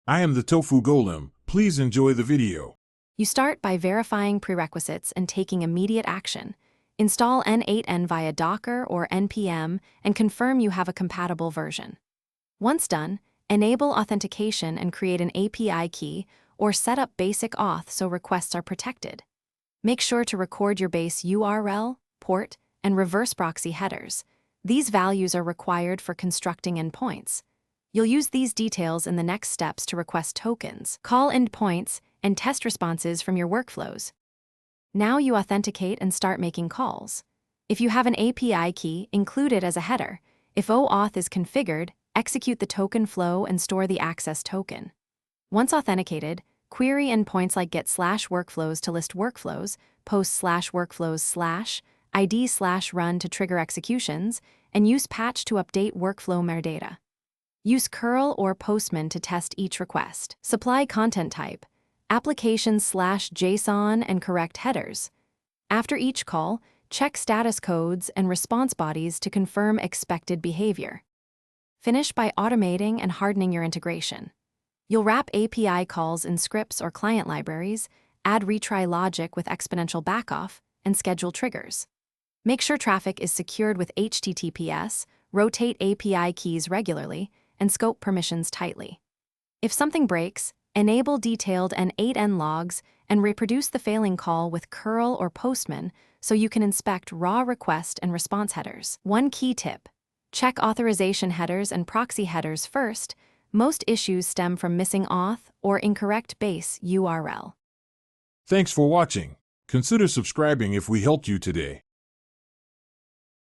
I am the Tofu Golem. Please enjoy the video. You start by verifying prerequisites and taking immediate action. Install N8n via Docker or npm and confirm you have a compatible version. Once done, enable authentication and create an API key or set up basic auth so requests are protected. Make sure to record your base URL, port, and reverse proxy headers. These values are required for constructing endpoints. You'll use these details in the next steps to request tokens, call endpoints, and test responses from your workflows. Now you authenticate and start making calls. If you have an API key, include it as a header. If OAuth is configured, execute the token flow and store the access token. Once authenticated, query endpoints like get/workflows to list workflows, post/workflows/id/run to trigger executions, and use patch to update workflow metadata. Use curl or postman to test each request. Supply content type, applications/JSON, and correct headers. After each call, check status codes and response bodies to confirm expected behavior. Finish by automating and hardening your integration. You'll wrap API calls in scripts or client libraries, add retry logic with exponential backoff, and schedule triggers. Make sure traffic is secured with HTTPS, rotate API keys regularly, and scope permissions tightly. If something breaks, enable detailed N8n logs and reproduce the failing call with curl or postman so you can inspect raw request and response headers. One key tip: check authorization headers and proxy headers first. Most issues stem from missing auth or incorrect base URL. Thanks for watching. Consider subscribing if we helped you today.